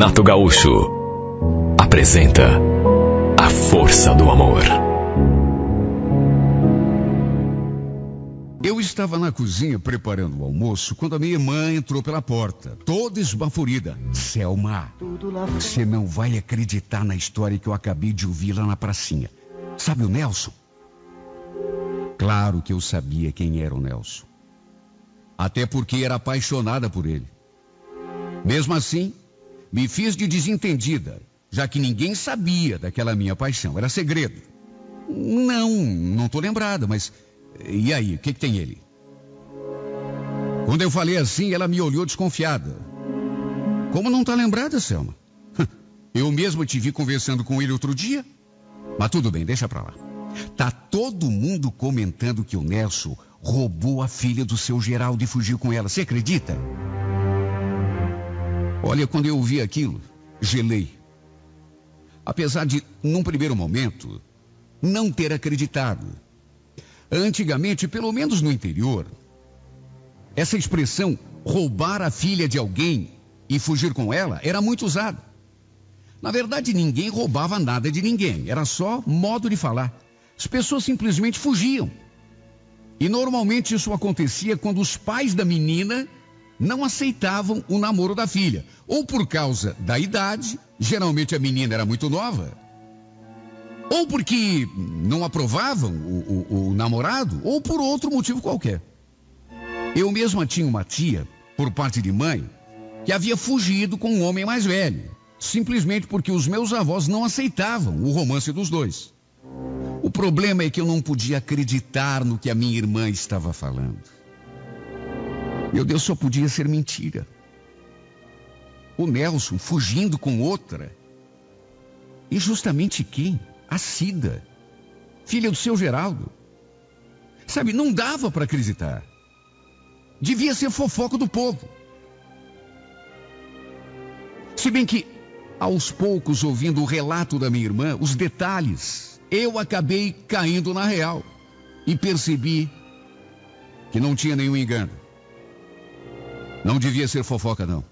Renato Gaúcho apresenta A Força do Amor. Eu estava na cozinha preparando o almoço quando a minha irmã entrou pela porta, toda esbaforida. Selma, você não vai acreditar na história que eu acabei de ouvir lá na pracinha. Sabe o Nelson? Claro que eu sabia quem era o Nelson. Até porque era apaixonada por ele. Mesmo assim, me fiz de desentendida, já que ninguém sabia daquela minha paixão. Era segredo. Não tô lembrada, mas... E aí, o que tem ele? Quando eu falei assim, ela me olhou desconfiada. Como não tá lembrada, Selma? Eu mesmo te vi conversando com ele outro dia. Mas tudo bem, deixa pra lá. Tá todo mundo comentando que o Nelson roubou a filha do seu Geraldo e fugiu com ela. Você acredita? Olha, quando eu ouvi aquilo, gelei. Apesar de, num primeiro momento, não ter acreditado. Antigamente, pelo menos no interior, essa expressão roubar a filha de alguém e fugir com ela era muito usada. Na verdade, ninguém roubava nada de ninguém, era só modo de falar. As pessoas simplesmente fugiam. E normalmente isso acontecia quando os pais da menina não aceitavam o namoro da filha. Ou por causa da idade, geralmente a menina era muito nova. Ou porque não aprovavam o namorado, ou por outro motivo qualquer. Eu mesma tinha uma tia, por parte de mãe, que havia fugido com um homem mais velho. Simplesmente porque os meus avós não aceitavam o romance dos dois. O problema é que eu não podia acreditar no que a minha irmã estava falando. Meu Deus, só podia ser mentira. O Nelson fugindo com outra. E justamente quem? A Cida, filha do seu Geraldo. Sabe, não dava para acreditar. Devia ser fofoca do povo. Se bem que, aos poucos, ouvindo o relato da minha irmã, os detalhes, eu acabei caindo na real e percebi que não tinha nenhum engano. Não devia ser fofoca, não.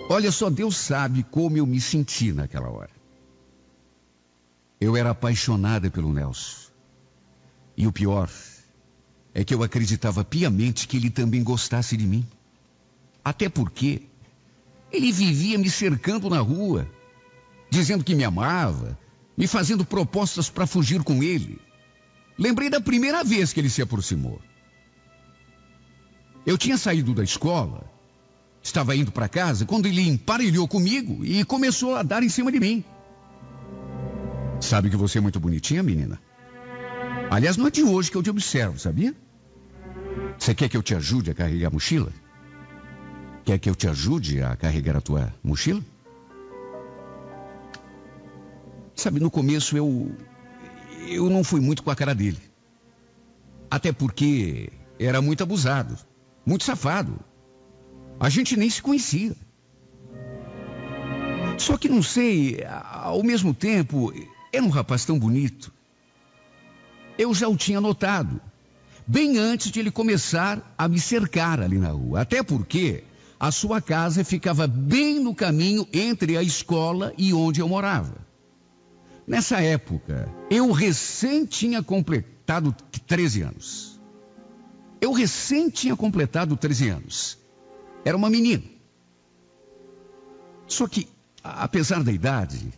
Olha só, Deus sabe como eu me senti naquela hora. Eu era apaixonada pelo Nelson. E o pior é que eu acreditava piamente que ele também gostasse de mim. Até porque ele vivia me cercando na rua, dizendo que me amava, me fazendo propostas para fugir com ele. Lembrei da primeira vez que ele se aproximou. Eu tinha saído da escola, estava indo para casa, quando ele emparelhou comigo e começou a dar em cima de mim. Sabe que você é muito bonitinha, menina? Aliás, não é de hoje que eu te observo, sabia? Você quer que eu te ajude a carregar a mochila? Quer que eu te ajude a carregar a tua mochila? Sabe, no começo eu não fui muito com a cara dele. Até porque era muito abusado, muito safado. A gente nem se conhecia. Só que não sei, ao mesmo tempo, era um rapaz tão bonito. Eu já o tinha notado, bem antes de ele começar a me cercar ali na rua. Até porque a sua casa ficava bem no caminho entre a escola e onde eu morava. Nessa época, eu recém tinha completado 13 anos. Era uma menina. Só que, apesar da idade,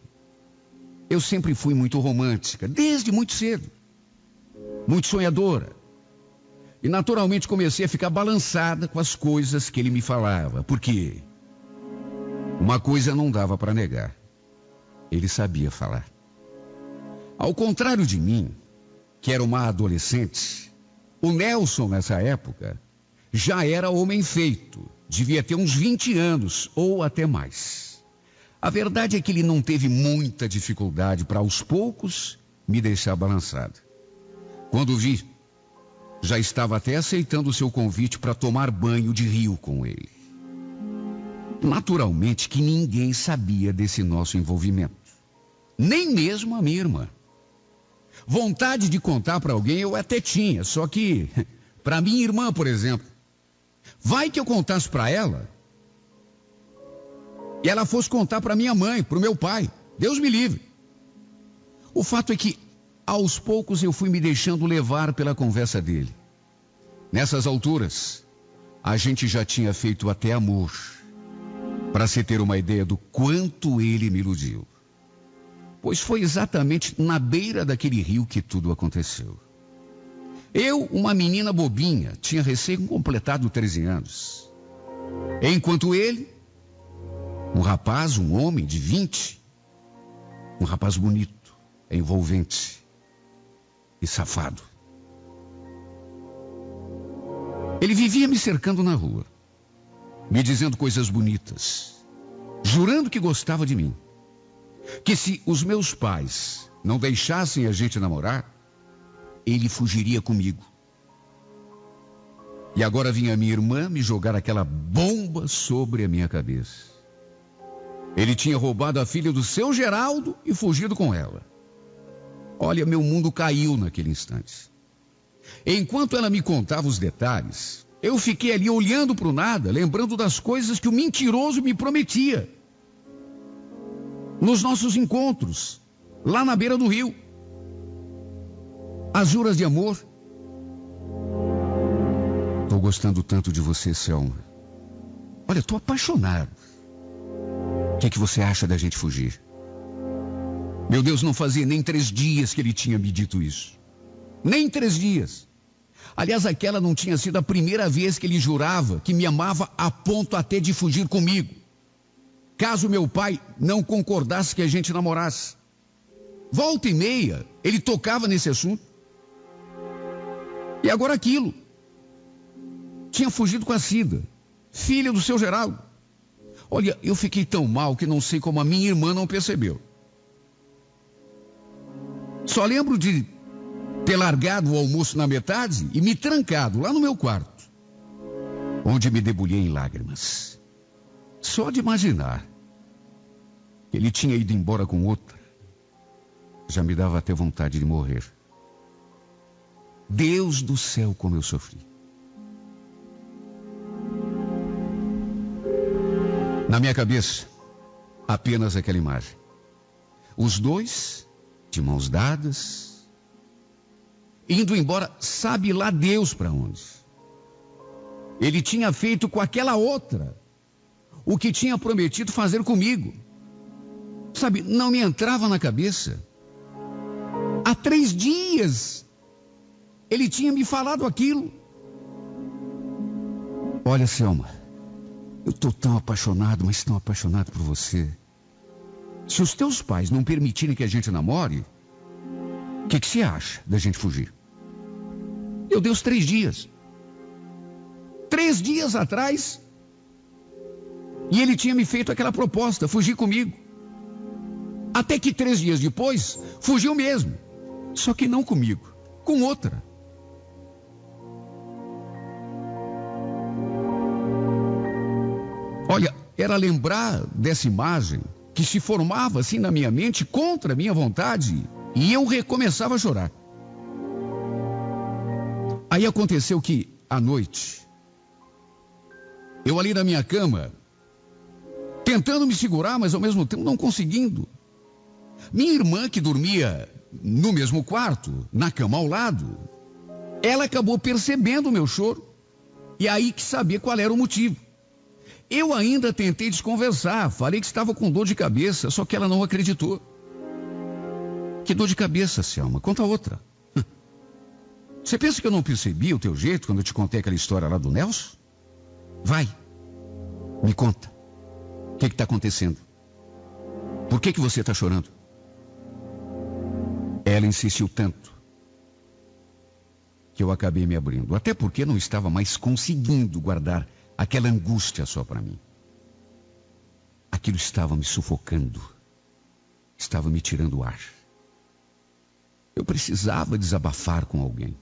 eu sempre fui muito romântica, desde muito cedo. Muito sonhadora. E naturalmente comecei a ficar balançada com as coisas que ele me falava. Porque uma coisa não dava para negar. Ele sabia falar. Ao contrário de mim, que era uma adolescente, o Nelson nessa época já era homem feito. Devia ter uns 20 anos ou até mais. A verdade é que ele não teve muita dificuldade para aos poucos me deixar balançada. Quando vi, já estava até aceitando o seu convite para tomar banho de rio com ele. Naturalmente que ninguém sabia desse nosso envolvimento. Nem mesmo a minha irmã. Vontade de contar para alguém eu até tinha, só que para minha irmã, por exemplo, vai que eu contasse para ela, e ela fosse contar para minha mãe, para o meu pai. Deus me livre. O fato é que, aos poucos, eu fui me deixando levar pela conversa dele. Nessas alturas, a gente já tinha feito até amor, para se ter uma ideia do quanto ele me iludiu. Pois foi exatamente na beira daquele rio que tudo aconteceu. Eu, uma menina bobinha, tinha recém-completado 13 anos. Enquanto ele, um rapaz, um homem de 20, um rapaz bonito, envolvente e safado. Ele vivia me cercando na rua, me dizendo coisas bonitas, jurando que gostava de mim. Que se os meus pais não deixassem a gente namorar, ele fugiria comigo. E agora vinha minha irmã me jogar aquela bomba sobre a minha cabeça. Ele tinha roubado a filha do seu Geraldo e fugido com ela. Olha, meu mundo caiu naquele instante. Enquanto ela me contava os detalhes, eu fiquei ali olhando para o nada, lembrando das coisas que o mentiroso me prometia. Nos nossos encontros, lá na beira do rio. As juras de amor. Estou gostando tanto de você, Selma. Olha, estou apaixonado. O que você acha da gente fugir? Meu Deus, não fazia nem 3 dias que ele tinha me dito isso. Nem 3 dias. Aliás, aquela não tinha sido a primeira vez que ele jurava que me amava a ponto até de fugir comigo, caso meu pai não concordasse que a gente namorasse. Volta e meia, ele tocava nesse assunto. E agora aquilo. Tinha fugido com a Cida, filha do seu Geraldo. Olha, eu fiquei tão mal que não sei como a minha irmã não percebeu. Só lembro de ter largado o almoço na metade e me trancado lá no meu quarto, onde me debulhei em lágrimas. Só de imaginar que ele tinha ido embora com outra, já me dava até vontade de morrer. Deus do céu, como eu sofri. Na minha cabeça, apenas aquela imagem. Os dois, de mãos dadas, indo embora, sabe lá Deus para onde. Ele tinha feito com aquela outra o que tinha prometido fazer comigo. Sabe, não me entrava na cabeça. Há 3 dias ele tinha me falado aquilo. Olha, Selma, eu estou tão apaixonado, mas tão apaixonado por você. Se os teus pais não permitirem que a gente namore, o que você acha da gente fugir? Meu Deus, 3 dias. 3 dias atrás, e ele tinha me feito aquela proposta, fugir comigo. Até que 3 dias depois, fugiu mesmo. Só que não comigo, com outra. Olha, era lembrar dessa imagem que se formava assim na minha mente contra a minha vontade e eu recomeçava a chorar. Aí aconteceu que, à noite, eu ali na minha cama, tentando me segurar, mas ao mesmo tempo não conseguindo. Minha irmã, que dormia no mesmo quarto, na cama ao lado, ela acabou percebendo o meu choro e aí que sabia qual era o motivo. Eu ainda tentei desconversar, falei que estava com dor de cabeça, só que ela não acreditou. Que dor de cabeça, Selma? Conta outra. Você pensa que eu não percebi o teu jeito quando eu te contei aquela história lá do Nelson? Vai, me conta. O que está acontecendo? Por que você está chorando? Ela insistiu tanto que eu acabei me abrindo. Até porque não estava mais conseguindo guardar aquela angústia só para mim. Aquilo estava me sufocando. Estava me tirando o ar. Eu precisava desabafar com alguém.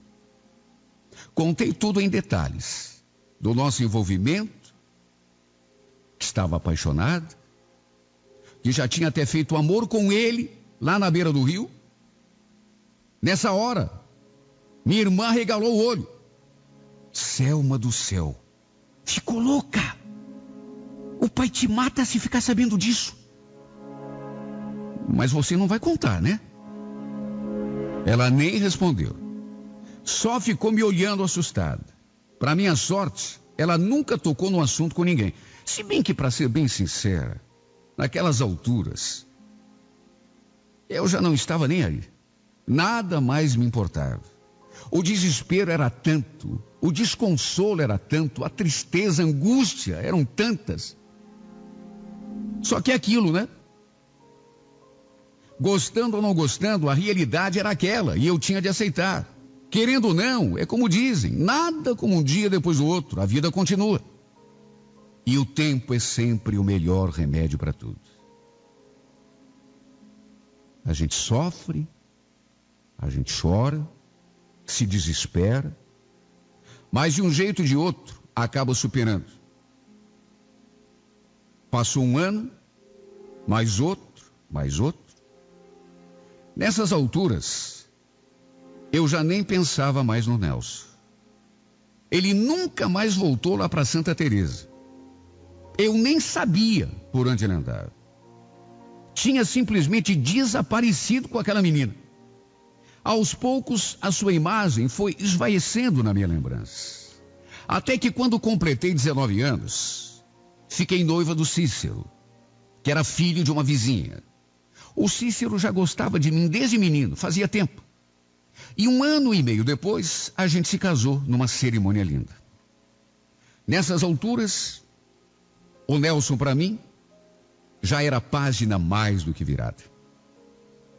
Contei tudo em detalhes. Do nosso envolvimento, que estava apaixonada, que já tinha até feito amor com ele, lá na beira do rio. Nessa hora, minha irmã regalou o olho. Selma do céu, ficou louca. O pai te mata se ficar sabendo disso. Mas você não vai contar, né? Ela nem respondeu. Só ficou me olhando assustada. Para minha sorte, ela nunca tocou no assunto com ninguém. Se bem que, para ser bem sincera, naquelas alturas, eu já não estava nem aí. Nada mais me importava. O desespero era tanto, o desconsolo era tanto, a tristeza, a angústia eram tantas. Só que é aquilo, né? Gostando ou não gostando, a realidade era aquela e eu tinha de aceitar. Querendo ou não, é como dizem, nada como um dia depois do outro, a vida continua. E o tempo é sempre o melhor remédio para tudo. A gente sofre, a gente chora, se desespera, mas de um jeito ou de outro acaba superando. Passou um ano, mais outro, mais outro. Nessas alturas, eu já nem pensava mais no Nelson. Ele nunca mais voltou lá para Santa Teresa. Eu nem sabia por onde ele andava. Tinha simplesmente desaparecido com aquela menina. Aos poucos, a sua imagem foi esvaecendo na minha lembrança. Até que quando completei 19 anos, fiquei noiva do Cícero, que era filho de uma vizinha. O Cícero já gostava de mim desde menino, fazia tempo. E 1 ano e meio depois, a gente se casou numa cerimônia linda. Nessas alturas, o Nelson para mim já era página mais do que virada.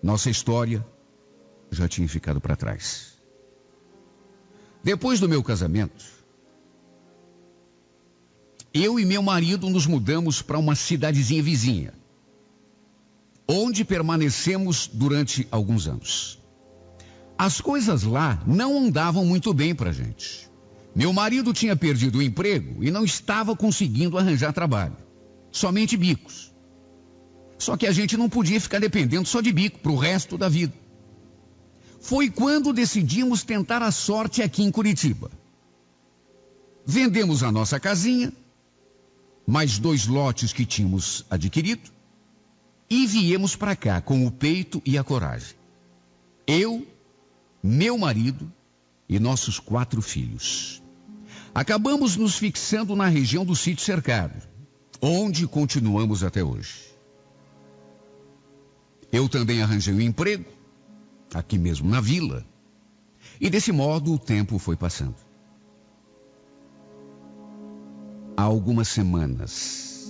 Nossa história já tinha ficado para trás. Depois do meu casamento, eu e meu marido nos mudamos para uma cidadezinha vizinha, onde permanecemos durante alguns anos. As coisas lá não andavam muito bem para a gente. Meu marido tinha perdido o emprego e não estava conseguindo arranjar trabalho. Somente bicos. Só que a gente não podia ficar dependendo só de bico para o resto da vida. Foi quando decidimos tentar a sorte aqui em Curitiba. Vendemos a nossa casinha, mais 2 lotes que tínhamos adquirido, e viemos para cá com o peito e a coragem. Eu, meu marido e nossos 4 filhos. Acabamos nos fixando na região do Sítio Cercado, onde continuamos até hoje. Eu também arranjei um emprego, aqui mesmo na vila, e desse modo o tempo foi passando. Há algumas semanas.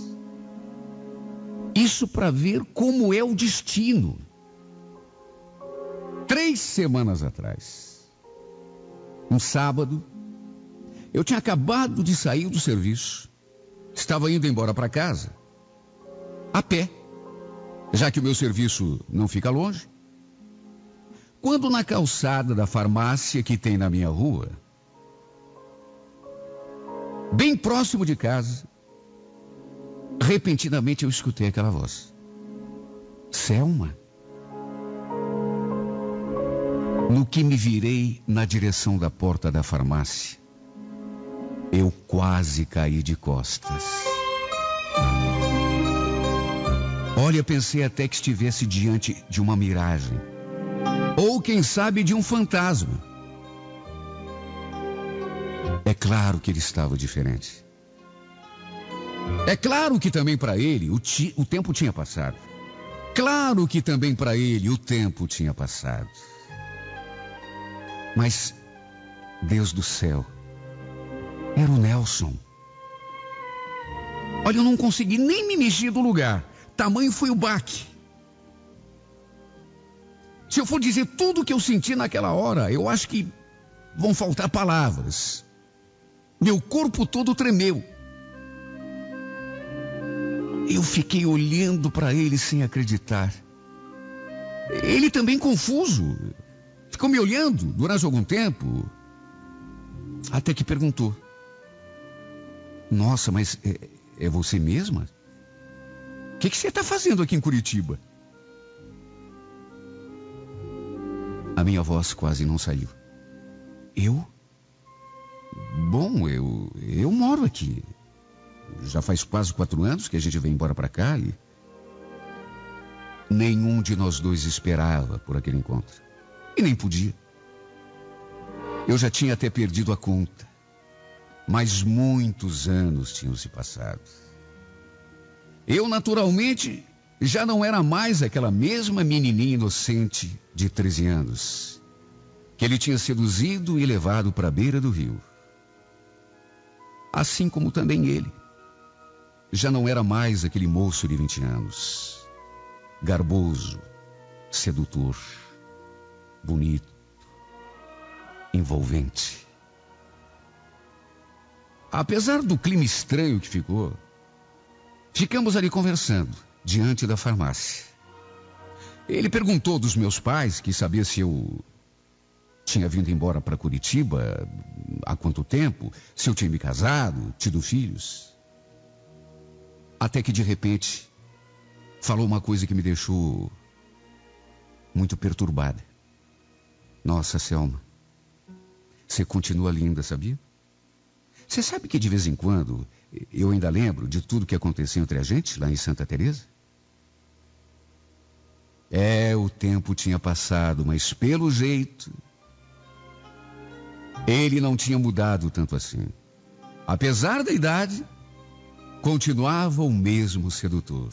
Isso para ver como é o destino. 3 semanas atrás, um sábado, eu tinha acabado de sair do serviço, estava indo embora para casa, a pé, já que o meu serviço não fica longe. Quando na calçada da farmácia que tem na minha rua, bem próximo de casa, repentinamente eu escutei aquela voz. Selma. No que me virei na direção da porta da farmácia, eu quase caí de costas. Olha, pensei até que estivesse diante de uma miragem. Ou, quem sabe, de um fantasma. É claro que ele estava diferente. É claro que também para ele o tempo tinha passado. Claro que também para ele o tempo tinha passado. Mas, Deus do céu, era o Nelson. Olha, eu não consegui nem me mexer do lugar. Tamanho foi o baque. Se eu for dizer tudo o que eu senti naquela hora, eu acho que vão faltar palavras. Meu corpo todo tremeu. Eu fiquei olhando para ele sem acreditar. Ele também confuso. Ficou me olhando durante algum tempo. Até que perguntou. Nossa, mas é você mesma? O que você está fazendo aqui em Curitiba? A minha voz quase não saiu. Eu? Bom, eu moro aqui. Já faz quase 4 anos que a gente veio embora para cá e nenhum de nós dois esperava por aquele encontro. E nem podia. Eu já tinha até perdido a conta. Mas muitos anos tinham se passado. Eu, naturalmente, já não era mais aquela mesma menininha inocente de 13 anos, que ele tinha seduzido e levado para a beira do rio. Assim como também ele. Já não era mais aquele moço de 20 anos, garboso, sedutor, bonito, envolvente. Apesar do clima estranho que ficou, ficamos ali conversando, diante da farmácia. Ele perguntou dos meus pais, que sabia se eu tinha vindo embora para Curitiba, há quanto tempo, se eu tinha me casado, tido filhos. Até que de repente, falou uma coisa que me deixou muito perturbada. Nossa, Selma, você continua linda, sabia? Você sabe que de vez em quando eu ainda lembro de tudo que aconteceu entre a gente lá em Santa Teresa? O tempo tinha passado, mas pelo jeito ele não tinha mudado tanto assim. Apesar da idade, continuava o mesmo sedutor.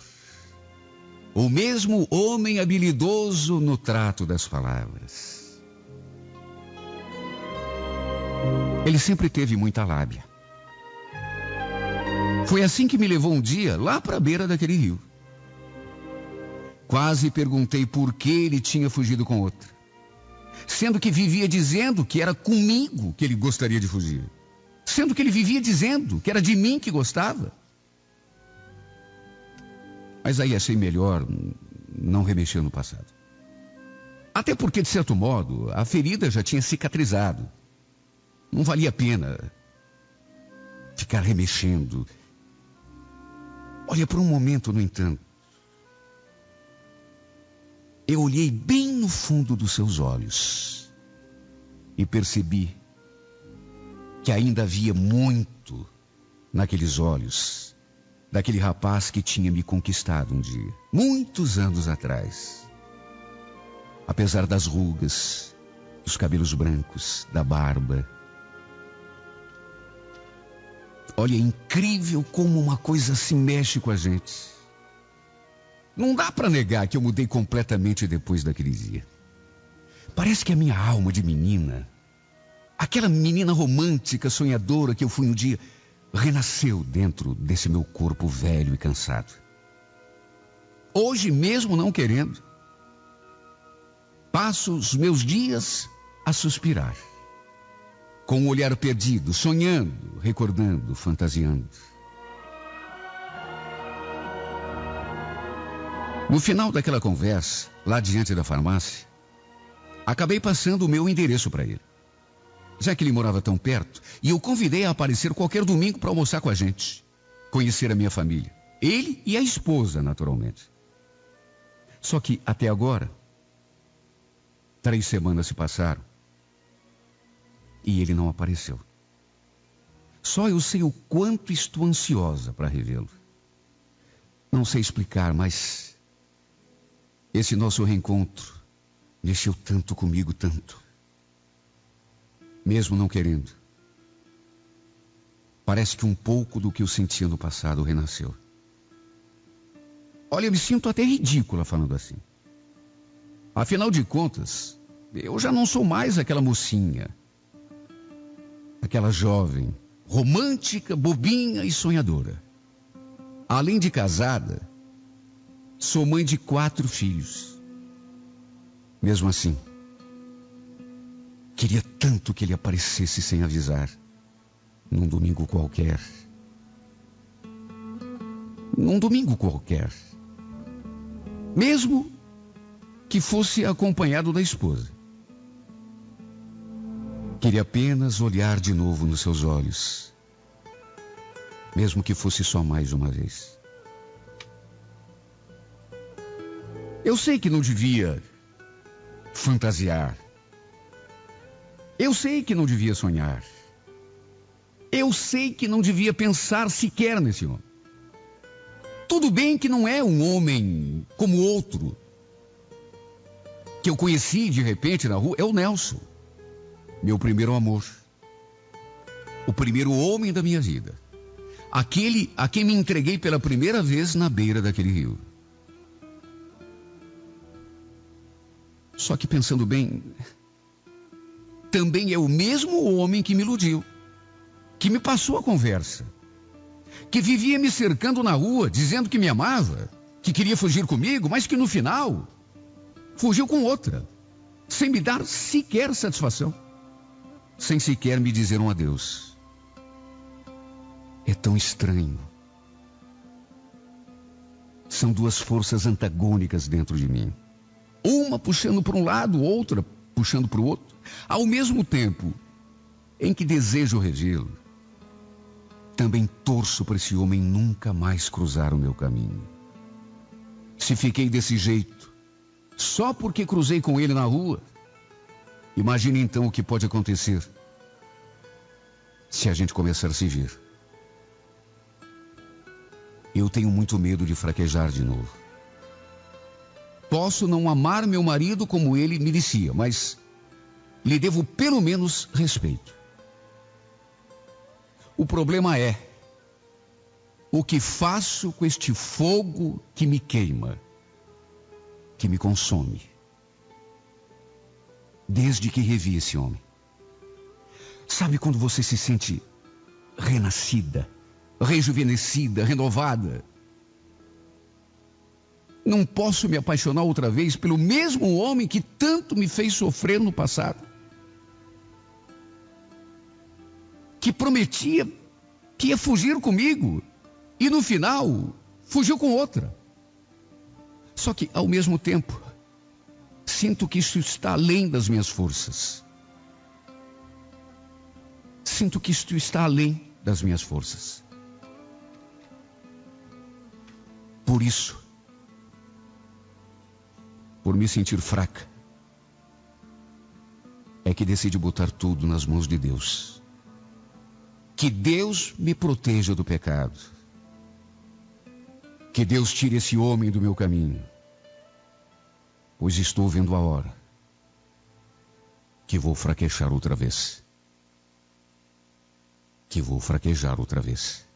O mesmo homem habilidoso no trato das palavras. Ele sempre teve muita lábia. Foi assim que me levou um dia lá para a beira daquele rio. Quase perguntei por que ele tinha fugido com outra, sendo que vivia dizendo que era comigo que ele gostaria de fugir, sendo que ele vivia dizendo que era de mim que gostava. Mas aí achei melhor não remexer no passado. Até porque, de certo modo, a ferida já tinha cicatrizado. Não valia a pena ficar remexendo. Olha, por um momento, no entanto, eu olhei bem no fundo dos seus olhos e percebi que ainda havia muito naqueles olhos daquele rapaz que tinha me conquistado um dia, muitos anos atrás. Apesar das rugas, dos cabelos brancos, da barba. Olha, é incrível como uma coisa se mexe com a gente. Não dá para negar que eu mudei completamente depois daquele dia. Parece que a minha alma de menina, aquela menina romântica, sonhadora que eu fui um dia, renasceu dentro desse meu corpo velho e cansado. Hoje, mesmo não querendo, passo os meus dias a suspirar, com o olhar perdido, sonhando, recordando, fantasiando. No final daquela conversa, lá diante da farmácia, acabei passando o meu endereço para ele, já que ele morava tão perto, e eu convidei a aparecer qualquer domingo para almoçar com a gente, conhecer a minha família, ele e a esposa, naturalmente. Só que até agora, 3 semanas se passaram e ele não apareceu. Só eu sei o quanto estou ansiosa para revê-lo. Não sei explicar, mas esse nosso reencontro mexeu tanto comigo, tanto. Mesmo não querendo. Parece que um pouco do que eu sentia no passado renasceu. Olha, eu me sinto até ridícula falando assim. Afinal de contas, eu já não sou mais aquela mocinha, aquela jovem, romântica, bobinha e sonhadora. Além de casada, sou mãe de 4 filhos. Mesmo assim, queria tanto que ele aparecesse sem avisar, num domingo qualquer. Num domingo qualquer. Mesmo que fosse acompanhado da esposa. Queria apenas olhar de novo nos seus olhos, mesmo que fosse só mais uma vez. Eu sei que não devia fantasiar. Eu sei que não devia sonhar. Eu sei que não devia pensar sequer nesse homem. Tudo bem que não é um homem como outro que eu conheci de repente na rua. É o Nelson, meu primeiro amor, o primeiro homem da minha vida, aquele a quem me entreguei pela primeira vez na beira daquele rio. Só que pensando bem, também é o mesmo homem que me iludiu, que me passou a conversa, que vivia me cercando na rua, dizendo que me amava, que queria fugir comigo, mas que no final fugiu com outra, sem me dar sequer satisfação, sem sequer me dizer um adeus. É tão estranho. São duas forças antagônicas dentro de mim. Uma puxando para um lado, outra puxando para o outro. Ao mesmo tempo em que desejo revê-lo, também torço para esse homem nunca mais cruzar o meu caminho. Se fiquei desse jeito, só porque cruzei com ele na rua, imagine então o que pode acontecer se a gente começar a se ver. Eu tenho muito medo de fraquejar de novo. Posso não amar meu marido como ele merecia, mas lhe devo pelo menos respeito. O problema é o que faço com este fogo que me queima, que me consome. Desde que revi esse homem. Sabe quando você se sente renascida, rejuvenescida, renovada? Não posso me apaixonar outra vez pelo mesmo homem que tanto me fez sofrer no passado. Que prometia que ia fugir comigo e no final fugiu com outra. Só que ao mesmo tempo sinto que isso está além das minhas forças. Sinto que isto está além das minhas forças. Por isso, por me sentir fraca, é que decidi botar tudo nas mãos de Deus. Que Deus me proteja do pecado. Que Deus tire esse homem do meu caminho. Pois estou vendo a hora que vou fraquejar outra vez. Que vou fraquejar outra vez.